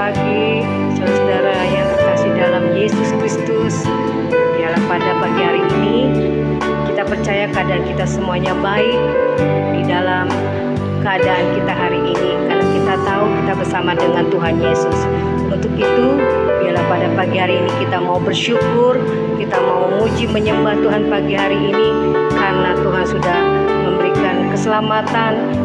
pagi, saudara yang terkasih dalam Yesus Kristus. Biarlah pada pagi hari ini kita percaya keadaan kita semuanya baik di dalam keadaan kita hari ini, karena kita tahu kita bersama dengan Tuhan Yesus. Untuk itu, biarlah pada pagi hari ini kita mau bersyukur, kita mau memuji menyembah Tuhan pagi hari ini, karena Tuhan sudah memberikan keselamatan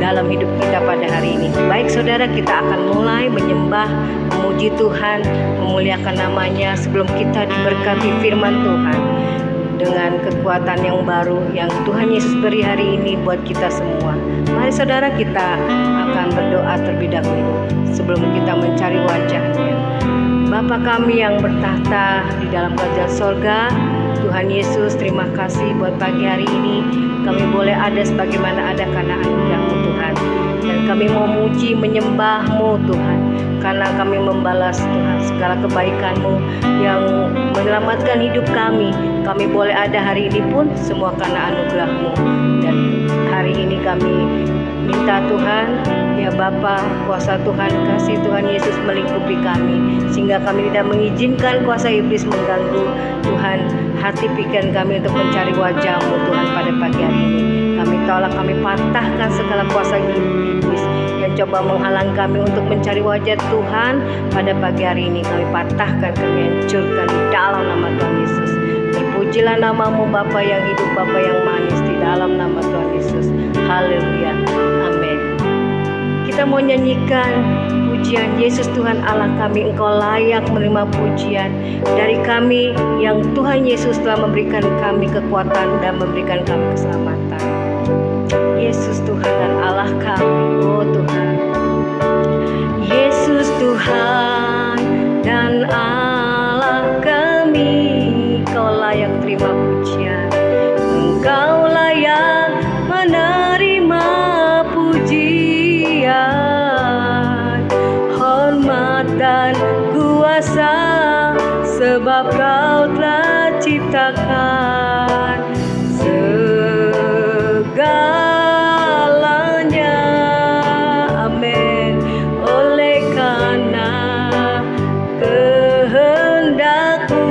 dalam hidup kita pada hari ini. Baik saudara, kita akan mulai menyembah, memuji Tuhan, memuliakan namanya sebelum kita diberkati firman Tuhan dengan kekuatan yang baru yang Tuhan Yesus beri hari ini buat kita semua. Mari saudara, kita akan berdoa terlebih dahulu sebelum kita mencari wajah-Nya. Bapa kami yang bertahta di dalam kerajaan sorga, Tuhan Yesus, terima kasih buat pagi hari ini. Kami boleh ada sebagaimana ada karena anugerah-Mu Tuhan. Dan kami mau muji menyembah-Mu Tuhan, karena kami membalas Tuhan segala kebaikan-Mu yang menyelamatkan hidup kami. Kami boleh ada hari ini pun semua karena anugerah-Mu. Dan hari ini kami minta Tuhan, ya Bapa, kuasa Tuhan, kasih Tuhan Yesus melingkupi kami, sehingga kami tidak mengizinkan kuasa iblis mengganggu Tuhan hati pikiran kami untuk mencari wajah-Mu Tuhan pada pagi hari ini. Kami tolak, kami patahkan segala kuasa iblis yang coba menghalang kami untuk mencari wajah Tuhan pada pagi hari ini. Kami patahkan, kami hancurkan di dalam nama Tuhan Yesus. Terpujilah nama-Mu Bapa yang hidup, Bapa yang manis, di dalam nama Tuhan Yesus. Haleluya, amin. Kita mau nyanyikan pujian Yesus Tuhan Allah kami, Engkau layak menerima pujian dari kami yang Tuhan Yesus telah memberikan kami kekuatan dan memberikan kami keselamatan. Yesus Tuhan dan Allah kami, oh Tuhan. Yesus Tuhan dan Allah kami, Engkau layak terima pujian, Engkau layak menerima pujian, hormat dan kuasa, sebab Kau telah ciptakan segalanya. Amin. Oleh karena kehendak-Mu,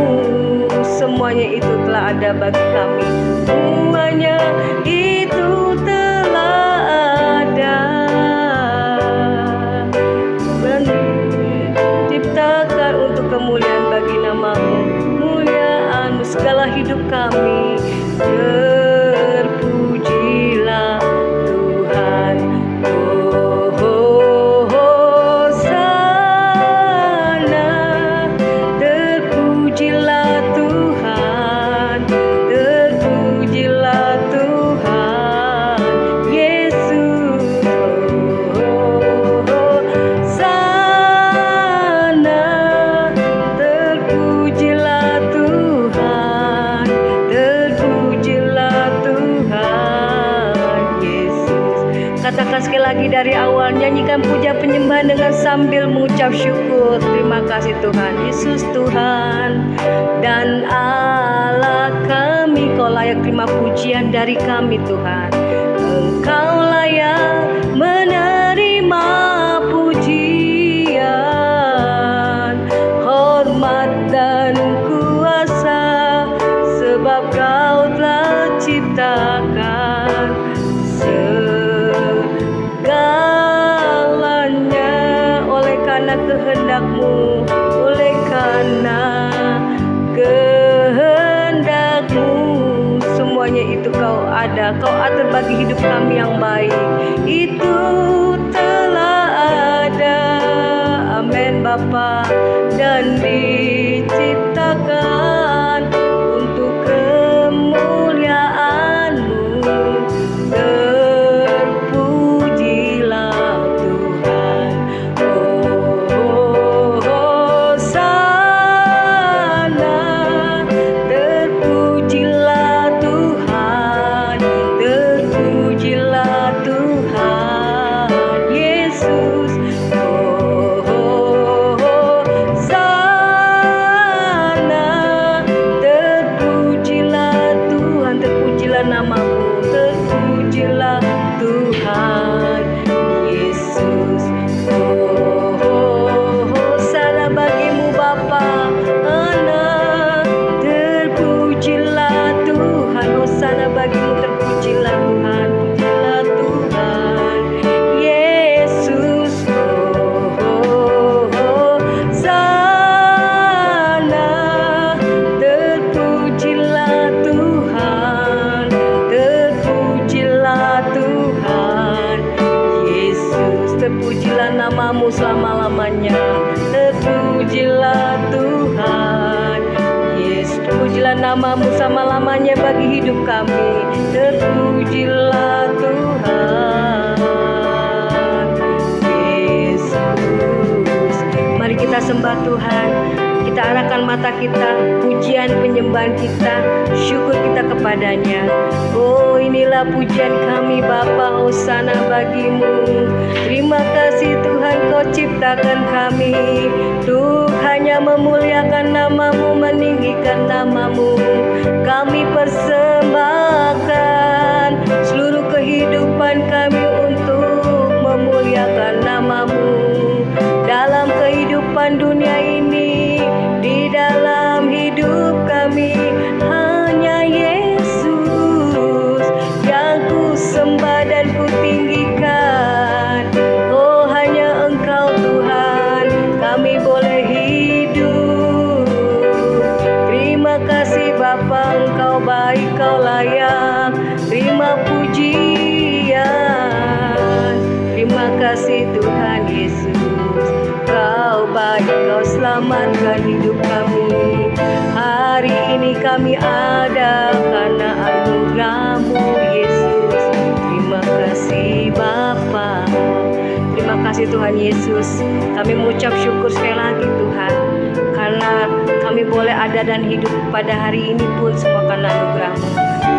semuanya itu telah ada bagi kami. Semuanya itu telah ada, ciptakan untuk kemuliaan bagi nama-Mu. Muliaan segala hidup kami. Terpujilah Tuhan. Hosana. Terpujilah Tuhan. Terpujilah Tuhan Yesus. Hosana. Terpujilah Tuhan. Terpujilah Tuhan Yesus. Katakan sekali lagi dari awal, nyanyikan puja penyembahan dengan sambil mengucap syukur. Terima kasih Tuhan. Yesus Tuhan dan Allah kami, Kau layak terima pujian dari kami Tuhan. Engkau layak menerima pujian, hormat dan kuasa, sebab Kau telah ciptakan segalanya. Oleh karena kehendak-Mu, oleh karena kehendak-Mu, semuanya itu Kau ada, Kau atur bagi hidup kami yang baik. Itu telah ada, amin Bapa, dan diciptakan untuk kemuliaan-Mu. Terpujilah Tuhan. Hosana. Terpujilah Tuhan. Terpujilah Tuhan Yesus. selama-lamanya. Terpujilah Tuhan Yesus, terpujilah namamu selama-lamanya bagi hidup kami. Terpujilah Tuhan Yesus. Mari kita sembah Tuhan. Kita arahkan mata kita, pujian penyembahan kita, syukur kita kepadanya. Oh, inilah pujian kami Bapa, hosana bagimu. Terima kasih Tuhan, kau ciptakan kami untuk hanya memuliakan namamu, meninggikan namamu. Kami persembahkan seluruh kehidupan kami untuk memuliakan namamu. Dalam kehidupan dunia ini, di dalam hidup kami, hanya Yesus yang ku sembah dan ku tinggikan. Oh, hanya Engkau Tuhan kami boleh hidup. Terima kasih Bapa, Engkau baik, Kau layak terima pujian. Terima kasih Tuhan Yesus, Kau baik, Kau selamatkan hidup kami. Hari ini kami ada karena anugerah-Mu Yesus. Terima kasih Bapa. Terima kasih Tuhan Yesus. Kami mengucap syukur sekali lagi Tuhan, karena kami boleh ada dan hidup pada hari ini pun semua karena anugerah-Mu.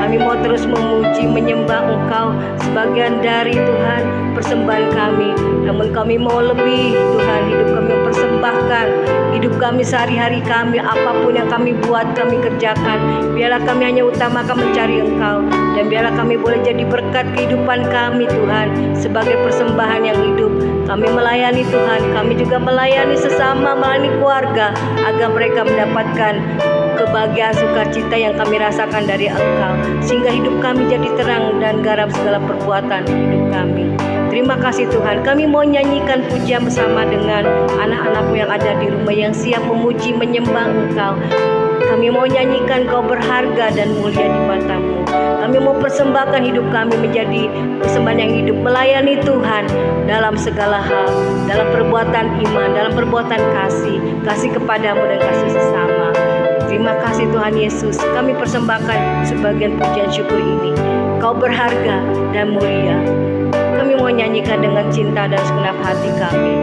Kami mau terus memuji, menyembah Engkau sebagian dari Tuhan persembahan kami. Namun kami mau lebih Tuhan, hidup kami mempersembahkan hidup kami sehari-hari kami, apapun yang kami buat, kami kerjakan. Biarlah kami hanya utamakan mencari Engkau, dan biarlah kami boleh jadi berkat kehidupan kami Tuhan, sebagai persembahan yang hidup. Kami melayani Tuhan, kami juga melayani sesama, melayani keluarga, agar mereka mendapatkan kebahagiaan sukacita yang kami rasakan dari Engkau, sehingga hidup kami jadi terang dan garam segala perbuatan hidup kami. Terima kasih Tuhan, kami mau nyanyikan pujian bersama dengan anak-anakmu yang ada di rumah, yang siap memuji menyembah Engkau. Kami mau nyanyikan Kau berharga dan mulia di mata-Mu. Kami mau persembahkan hidup kami menjadi persembahan yang hidup, melayani Tuhan dalam segala hal, dalam perbuatan iman, dalam perbuatan kasih kepadamu dan kasih sesama. Terima kasih Tuhan Yesus, kami persembahkan sebagian pujian syukur ini. Kau berharga dan mulia. Kami mau nyanyikan dengan cinta dan segenap hati kami.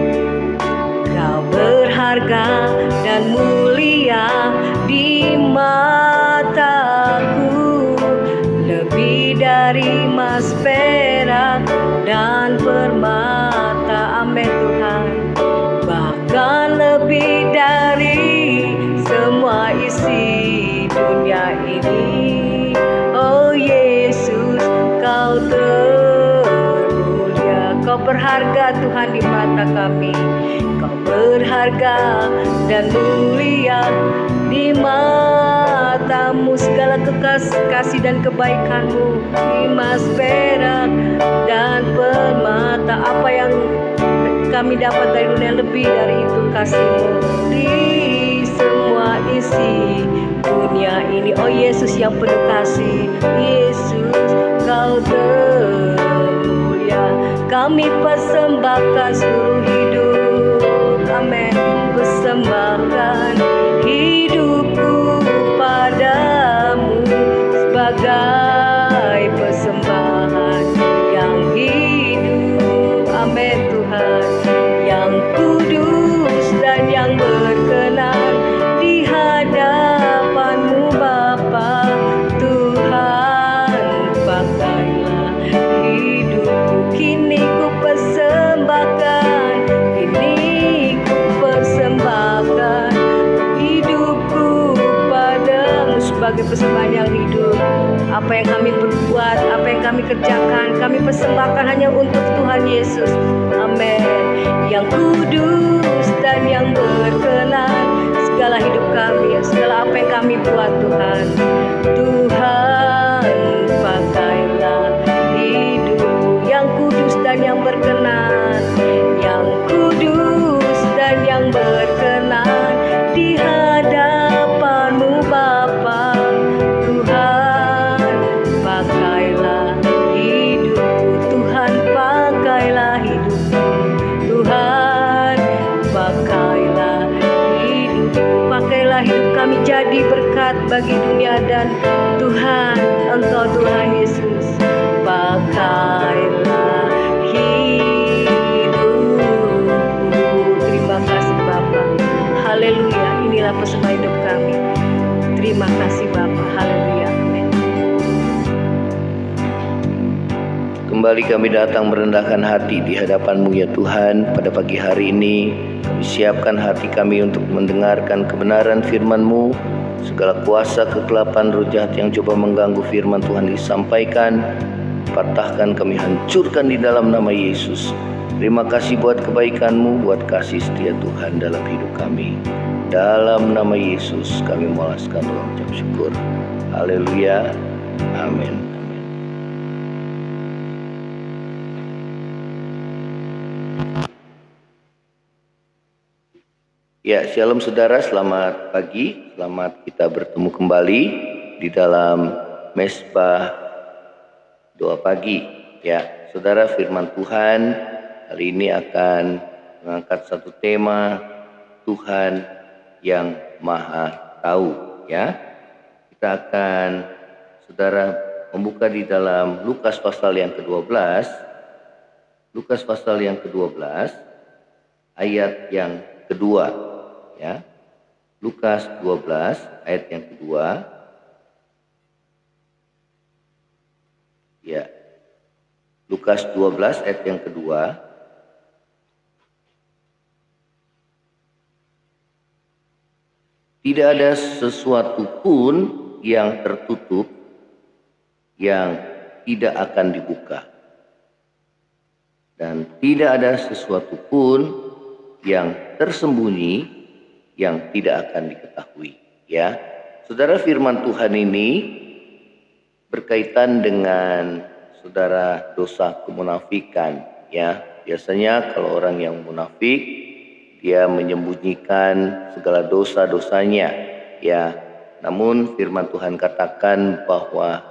Kau berharga dan mulia di mataku, lebih dari emas, perak, dan permata. Amin Tuhan. Bahkan lebih dari semua isi dunia ini. Oh Yesus, Kau termulia. Kau berharga Tuhan di mata kami. Kau berharga dan mulia di mata-Mu. Segala kasih dan kebaikan-Mu, emas, perak, dan permata. Apa yang kami dapat dari dunia, lebih dari itu kasih-Mu di semua isi dunia ini. Oh Yesus yang penuh kasih, Yesus Kau termulia. Kami persembahkan seluruh hidup, amin. Persembahkan hidupku padamu sebagai persembahan yang hidup, amin Tuhan. Yang kudus dan yang berkenan di hadapan-Mu Bapa. Tuhan, pakailah hidupku, kini ku persembahkan, kini ku persembahkan hidupku padamu sebagai persembahan yang hidup. Apa yang kami perbuat, apa yang kami kerjakan, kami persembahkan hanya untuk Tuhan Yesus, amin. Yang kudus dan yang berkenan segala hidup kami, segala apa yang kami buat Tuhan. Tuhan, pakailah hidupku yang kudus dan yang berkenan, yang kudus dan yang berkenan di hadapan-Mu Bapa. Tuhan, pakailah hidupku, Tuhan pakailah hidupku. menjadi berkat bagi dunia dan Tuhan, Engkau Tuhan Yesus. Pakailah hidupku. Terima kasih Bapa. Haleluya. Inilah persembahyan hidup kami. Terima kasih Bapa. Haleluya. Amin. Kembali kami datang merendahkan hati di hadapan-Mu ya Tuhan. Pada pagi hari ini kami siapkan hati kami untuk mendengarkan kebenaran firman-Mu. Segala kuasa kegelapan roh jahat yang coba mengganggu firman Tuhan disampaikan, patahkan, kami hancurkan di dalam nama Yesus. Terima kasih buat kebaikan-Mu, buat kasih setia Tuhan dalam hidup kami. Dalam nama Yesus kami memohonkan doa ucap syukur. Haleluya. Amin. Ya, shalom saudara, selamat pagi, selamat kita bertemu kembali di dalam mesbah doa pagi. Ya, saudara, firman Tuhan hari ini akan mengangkat satu tema, Tuhan yang Maha Tahu. Ya, kita akan, saudara, membuka di dalam Lukas pasal yang ke-12, Lukas pasal yang ke-12, ayat yang kedua. Ya, Lukas 12 ayat yang kedua. Ya, Lukas 12 ayat yang kedua. Tidak ada sesuatu pun yang tertutup yang tidak akan dibuka, dan tidak ada sesuatu pun yang tersembunyi yang tidak akan diketahui. Ya, saudara, firman Tuhan ini berkaitan dengan, saudara, dosa kemunafikan. Ya, biasanya kalau orang yang munafik, dia menyembunyikan segala dosa-dosanya. Ya, namun firman Tuhan katakan bahwa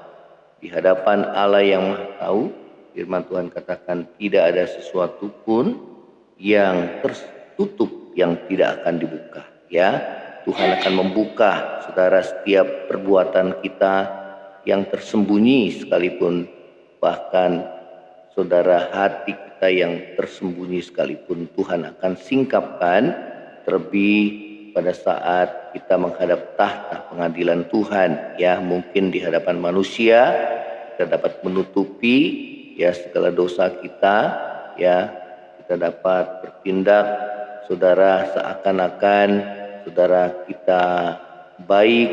di hadapan Allah yang Maha Tahu, firman Tuhan katakan tidak ada sesuatu pun yang tertutup yang tidak akan dibuka. Ya, Tuhan akan membuka, saudara, setiap perbuatan kita yang tersembunyi sekalipun, bahkan, saudara, hati kita yang tersembunyi sekalipun Tuhan akan singkapkan, terlebih pada saat kita menghadap tahta pengadilan Tuhan. Ya, mungkin di hadapan manusia kita dapat menutupi, ya, segala dosa kita. Ya, kita dapat bertindak, saudara, seakan-akan, saudara, kita baik,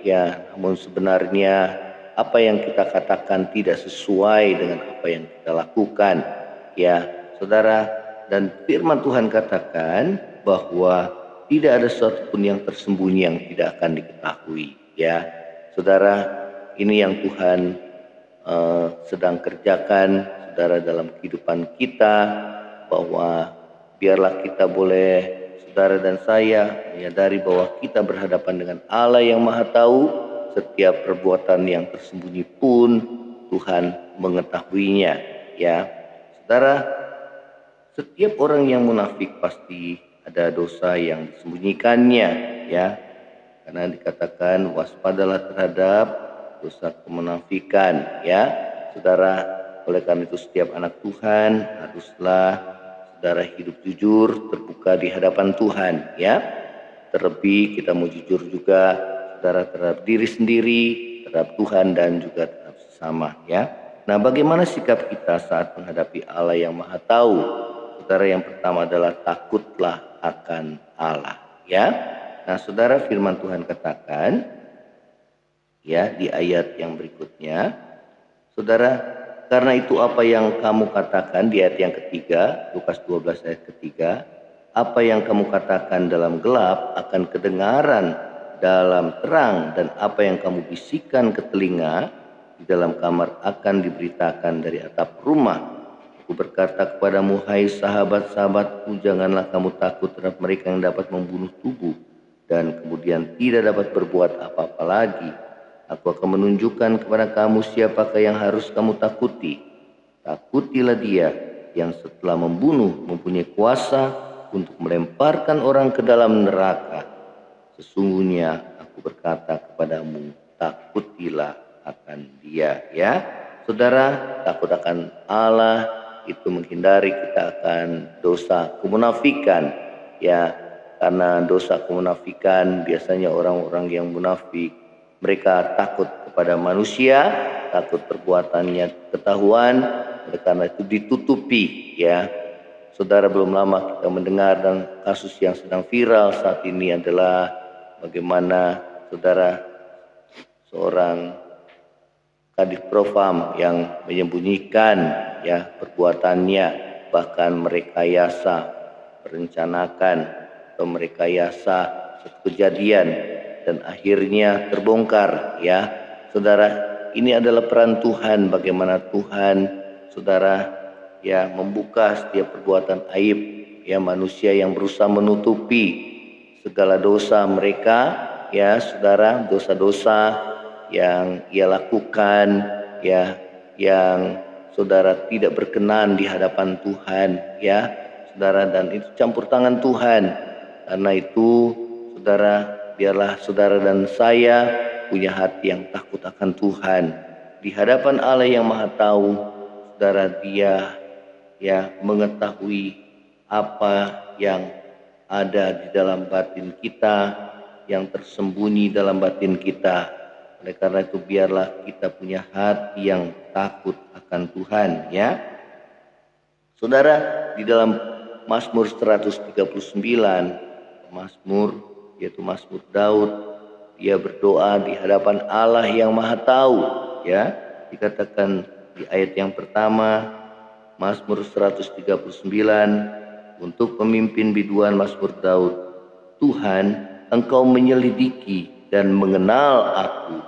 ya, namun sebenarnya apa yang kita katakan tidak sesuai dengan apa yang kita lakukan. Ya, saudara, dan firman Tuhan katakan bahwa tidak ada sesuatu pun yang tersembunyi yang tidak akan diketahui. Ya, saudara, ini yang Tuhan sedang kerjakan, saudara, dalam kehidupan kita, bahwa biarlah kita boleh, saudara dan saya, menyadari bahwa kita berhadapan dengan Allah yang Maha Tahu. Setiap perbuatan yang tersembunyi pun Tuhan mengetahuinya. Ya, saudara, setiap orang yang munafik pasti ada dosa yang disembunyikannya. Ya, karena dikatakan waspadalah terhadap dosa kemunafikan. Ya, saudara, oleh karena itu setiap anak Tuhan haruslah, saudara, hidup jujur, terbuka di hadapan Tuhan. Ya, terlebih kita mau jujur juga, saudara, terhadap diri sendiri, terhadap Tuhan, dan juga terhadap sesama. Ya, nah, bagaimana sikap kita saat menghadapi Allah yang Maha Tahu? Saudara, yang pertama adalah takutlah akan Allah. Ya, nah, saudara, firman Tuhan katakan, ya, di ayat yang berikutnya, saudara, karena itu apa yang kamu katakan, di ayat yang ketiga, Lukas 12 ayat ketiga, apa yang kamu katakan dalam gelap akan kedengaran dalam terang, dan apa yang kamu bisikkan ke telinga di dalam kamar akan diberitakan dari atap rumah. Aku berkata kepadamu, hai sahabat-sahabatku, janganlah kamu takut terhadap mereka yang dapat membunuh tubuh dan kemudian tidak dapat berbuat apa-apa lagi. Aku akan menunjukkan kepada kamu siapakah yang harus kamu takuti. Takutilah dia yang setelah membunuh mempunyai kuasa untuk melemparkan orang ke dalam neraka. Sesungguhnya aku aku berkata kepadamu, takutilah akan Dia, ya. Saudara, takut akan Allah itu menghindari kita akan dosa kemunafikan, ya. Karena dosa kemunafikan biasanya orang-orang yang munafik, mereka takut kepada manusia, takut perbuatannya ketahuan, oleh karena itu ditutupi, ya. Saudara, belum lama kita mendengar dan kasus yang sedang viral saat ini adalah bagaimana saudara seorang kadif propam yang menyembunyikan, ya, perbuatannya, bahkan merekayasa, merencanakan atau merekayasa suatu kejadian dan akhirnya terbongkar, ya. Saudara, ini adalah peran Tuhan, bagaimana Tuhan, saudara, ya, membuka setiap perbuatan aib, ya, manusia yang berusaha menutupi segala dosa mereka, ya, saudara, dosa-dosa yang ia lakukan, ya, yang saudara tidak berkenan di hadapan Tuhan, ya, saudara, dan itu campur tangan Tuhan. Karena itu, saudara, biarlah saudara dan saya punya hati yang takut akan Tuhan di hadapan Allah yang Maha Tahu. Saudara, Dia, ya, mengetahui apa yang ada di dalam batin kita, yang tersembunyi dalam batin kita. Oleh karena itu biarlah kita punya hati yang takut akan Tuhan, ya. Saudara, di dalam Mazmur 139, Mazmur yaitu Mazmur Daud, dia berdoa di hadapan Allah yang Maha Tahu, ya. Dikatakan di ayat yang pertama Mazmur 139 untuk pemimpin biduan Mazmur Daud, Tuhan, Engkau menyelidiki dan mengenal aku.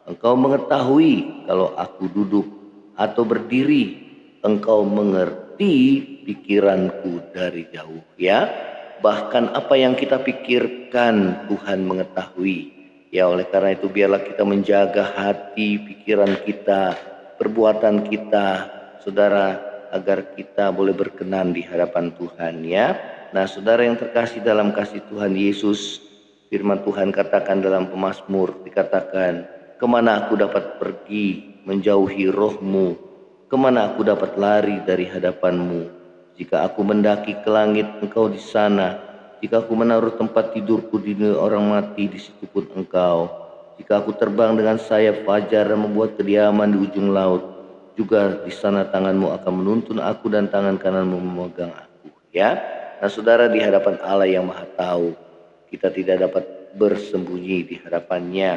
Engkau mengetahui kalau aku duduk atau berdiri. Engkau mengerti pikiranku dari jauh, ya. Bahkan apa yang kita pikirkan Tuhan mengetahui, ya. Oleh karena itu biarlah kita menjaga hati, pikiran kita, perbuatan kita, saudara, agar kita boleh berkenan di hadapan Tuhan, ya. Nah, saudara yang terkasih dalam kasih Tuhan Yesus, firman Tuhan katakan dalam pemazmur, dikatakan, kemana aku dapat pergi menjauhi roh-Mu? Kemana aku dapat lari dari hadapan-Mu? Jika aku mendaki ke langit, Engkau di sana. Jika aku menaruh tempat tidurku di dunia orang mati, di situ pun Engkau. Jika aku terbang dengan sayap fajar dan membuat kediaman di ujung laut, juga di sana tangan-Mu akan menuntun aku dan tangan kanan-Mu memegang aku, ya. Nah, saudara, di hadapan Allah yang Maha Tahu, kita tidak dapat bersembunyi di hadapannya,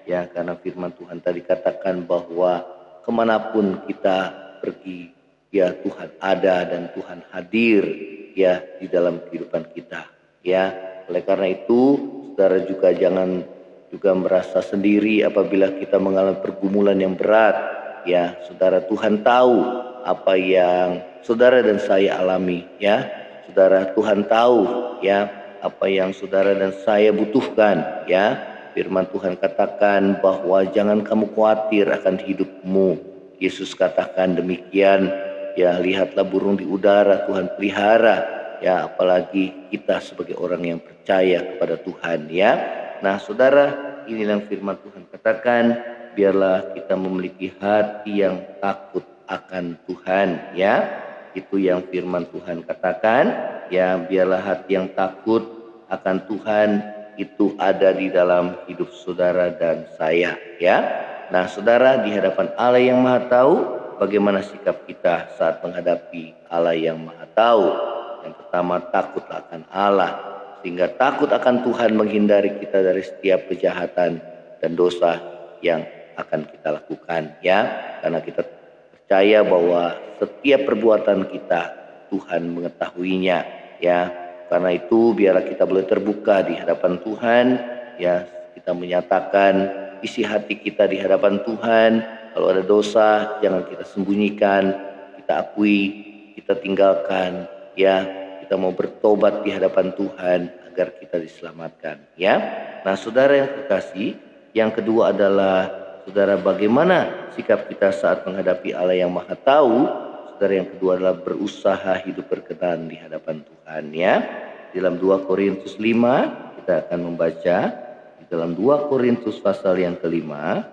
ya, karena firman Tuhan tadi katakan bahwa kemanapun kita pergi, ya, Tuhan ada dan Tuhan hadir, ya, di dalam kehidupan kita, ya. Oleh karena itu, saudara juga jangan juga merasa sendiri apabila kita mengalami pergumulan yang berat, ya. Saudara, Tuhan tahu apa yang saudara dan saya alami, ya. Saudara, Tuhan tahu, ya, apa yang saudara dan saya butuhkan, ya. Firman Tuhan katakan bahwa jangan kamu khawatir akan hidupmu. Yesus katakan demikian, ya. Lihatlah burung di udara Tuhan pelihara, ya, apalagi kita sebagai orang yang percaya kepada Tuhan, ya. Nah, saudara, inilah firman Tuhan katakan, biarlah kita memiliki hati yang takut akan Tuhan, ya. Itu yang firman Tuhan katakan, ya, biarlah hati yang takut akan Tuhan itu ada di dalam hidup saudara dan saya, ya. Nah, saudara, di hadapan Allah yang Maha Tahu, bagaimana sikap kita saat menghadapi Allah yang Maha Tahu? Yang pertama, takutlah akan Allah, sehingga takut akan Tuhan menghindari kita dari setiap kejahatan dan dosa yang akan kita lakukan, ya. Karena kita percaya bahwa setiap perbuatan kita Tuhan mengetahuinya, ya. Karena itu biarlah kita boleh terbuka di hadapan Tuhan, ya. Kita menyatakan isi hati kita di hadapan Tuhan. Kalau ada dosa jangan kita sembunyikan, kita akui, kita tinggalkan, ya. Kita mau bertobat di hadapan Tuhan agar kita diselamatkan, ya. Nah, saudara yang terkasih, yang kedua adalah, saudara, bagaimana sikap kita saat menghadapi Allah yang Maha Tahu? Saudara, yang kedua adalah berusaha hidup berkenan di hadapan Tuhan, ya. Dalam 2 Korintus 5 kita akan membaca di di dalam 2 Korintus pasal yang kelima,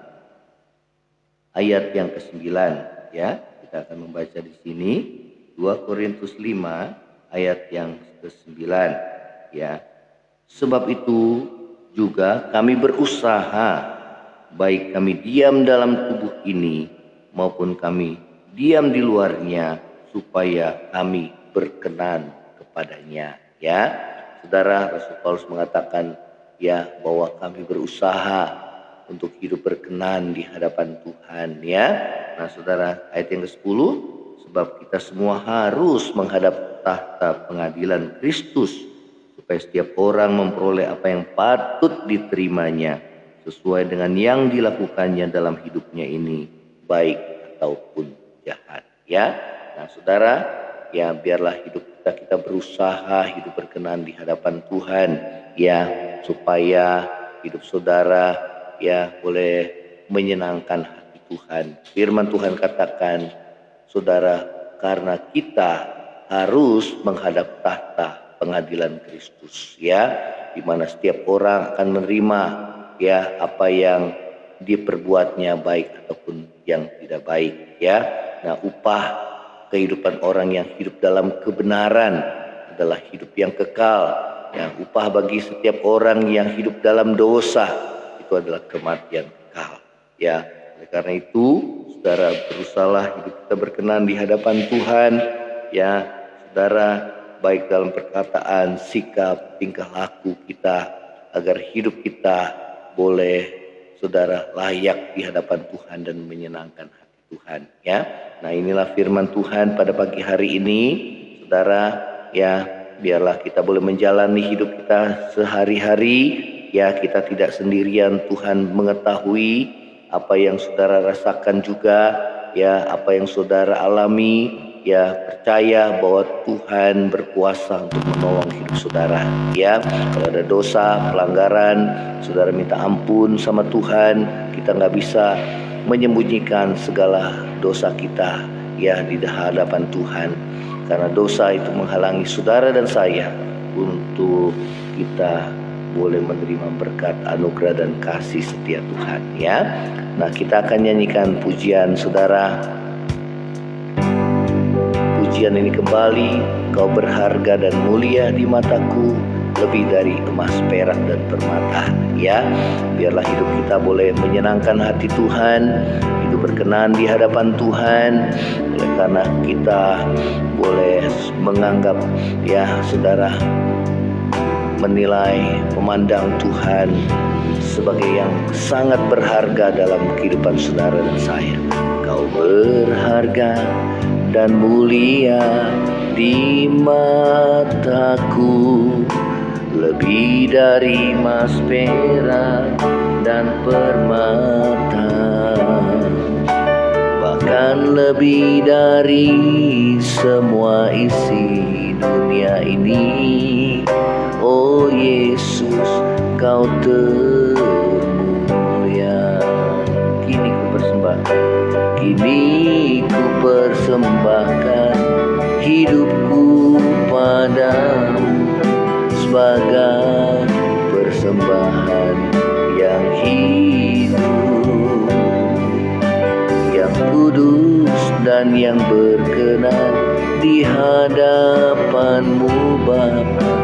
ayat yang ke-9, ya. Kita akan membaca di sini 2 Korintus 5 ayat yang ke-9, ya. Sebab itu juga kami berusaha, baik kami diam dalam tubuh ini maupun kami diam di luarnya, supaya kami berkenan kepadanya, ya. Saudara, Rasul Paulus mengatakan, ya, bahwa kami berusaha untuk hidup berkenan di hadapan Tuhan, ya. Nah, saudara, ayat yang ke-10, sebab kita semua harus menghadap tahta pengadilan Kristus, supaya setiap orang memperoleh apa yang patut diterimanya sesuai dengan yang dilakukannya dalam hidupnya ini, baik ataupun jahat, ya. Nah, saudara, ya, biarlah hidup kita berusaha hidup berkenan di hadapan Tuhan, ya, supaya hidup saudara, ya, boleh menyenangkan hati Tuhan. Firman Tuhan katakan, saudara, karena kita harus menghadap tahta pengadilan Kristus, ya, di mana setiap orang akan menerima, ya, apa yang diperbuatnya, baik ataupun yang tidak baik, ya. Nah, upah kehidupan orang yang hidup dalam kebenaran adalah hidup yang kekal. Yang upah bagi setiap orang yang hidup dalam dosa itu adalah kematian kekal, ya. Oleh karena itu, saudara, berusahalah hidup kita berkenan di hadapan Tuhan, ya, saudara, baik dalam perkataan, sikap, tingkah laku kita, agar hidup kita boleh, saudara, layak di hadapan Tuhan dan menyenangkan hati Tuhan, ya. Nah, inilah firman Tuhan pada pagi hari ini, saudara, ya. Biarlah kita boleh menjalani hidup kita sehari-hari, ya. Kita tidak sendirian, Tuhan mengetahui apa yang saudara rasakan juga, ya, apa yang saudara alami, ya. Percaya bahwa Tuhan berkuasa untuk menolong hidup saudara, ya. Kalau ada dosa, pelanggaran, saudara minta ampun sama Tuhan. Kita nggak bisa menyembunyikan segala dosa kita, ya, di hadapan Tuhan, karena dosa itu menghalangi saudara dan saya untuk kita boleh menerima berkat, anugerah, dan kasih setia Tuhan, ya. Nah, kita akan nyanyikan pujian, saudara. Pujian ini kembali, kau berharga dan mulia di mataku, lebih dari emas, perak, dan permata, ya. Biarlah hidup kita boleh menyenangkan hati Tuhan, hidup berkenan di hadapan Tuhan, oleh karena kita boleh menganggap, ya, saudara, menilai, memandang Tuhan sebagai yang sangat berharga dalam kehidupan saudara dan saya. Kau berharga dan mulia di mataku, lebih dari emas, perak, dan permata, bahkan lebih dari semua isi dunia ini. Oh Yesus, kau termulia. Kini ku persembahkan hidupku padamu sebagai persembahan yang hidup, yang kudus dan yang berkenan di hadapan-Mu Bapa.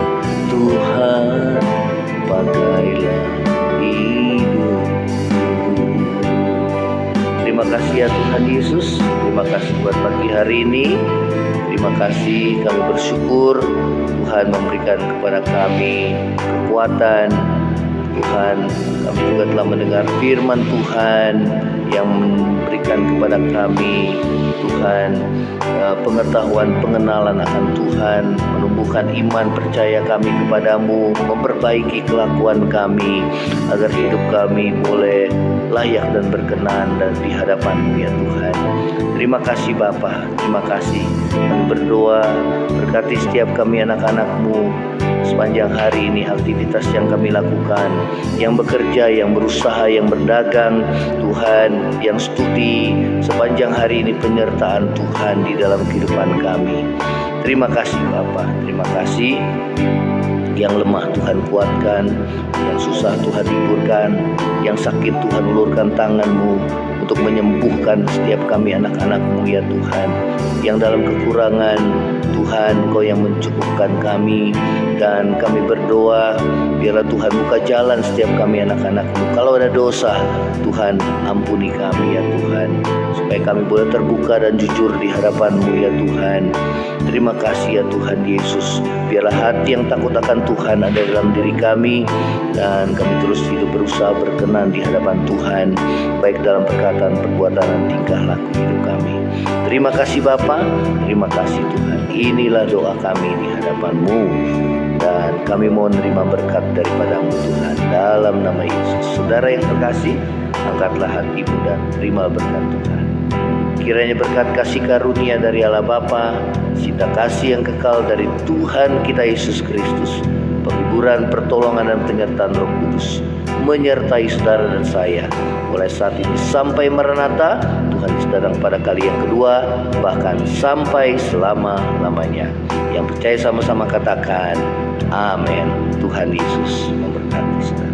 Tuhan, pakailah hidupku. Terima kasih ya Tuhan Yesus. Terima kasih buat pagi hari ini. Terima kasih, kami bersyukur Tuhan memberikan kepada kami kekuatan. Tuhan, kami juga telah mendengar firman Tuhan yang memberikan kepada kami, Tuhan, pengetahuan, pengenalan akan Tuhan, menumbuhkan iman percaya kami kepadamu, memperbaiki kelakuan kami, agar hidup kami boleh layak dan berkenan dan di hadapan-Mu ya Tuhan. Terima kasih Bapa, terima kasih. Kami berdoa, berkati setiap kami anak-anak-Mu sepanjang hari ini, aktivitas yang kami lakukan, yang bekerja, yang berusaha, yang berdagang, Tuhan, yang studi, sepanjang hari ini penyertaan Tuhan di dalam kehidupan kami. Terima kasih Bapa, terima kasih. Yang lemah Tuhan kuatkan, yang susah Tuhan hiburkan, yang sakit Tuhan ulurkan tangan-Mu untuk menyembuhkan setiap kami anak-anak-Mu ya Tuhan. Yang dalam kekurangan Tuhan Engkau yang mencukupkan kami, dan kami berdoa biarlah Tuhan buka jalan setiap kami anak-anak-Mu. Kalau ada dosa Tuhan ampuni kami ya Tuhan, supaya kami boleh terbuka dan jujur di hadapan-Mu ya Tuhan. Terima kasih ya Tuhan Yesus, biarlah hati yang takut akan Tuhan ada dalam diri kami, dan kami terus hidup berusaha berkenan di hadapan Tuhan, baik dalam perkataan, perbuatan, dan tingkah laku hidup kami. Terima kasih Bapa, terima kasih Tuhan. Inilah doa kami di hadapan-Mu, dan kami mau menerima berkat daripada-Mu Tuhan, dalam nama Yesus. Saudara yang terkasih, angkatlah hatimu dan terima berkat Tuhan. Kiranya berkat kasih karunia dari Allah Bapa, cinta kasih yang kekal dari Tuhan kita Yesus Kristus, penghiburan, pertolongan, dan penyertaan Roh Kudus menyertai saudara dan saya mulai saat ini sampai Maranatha, Tuhan Yesus datang pada kali yang kedua, bahkan sampai selama-lamanya. Yang percaya sama-sama katakan amin. Tuhan Yesus memberkati saudara.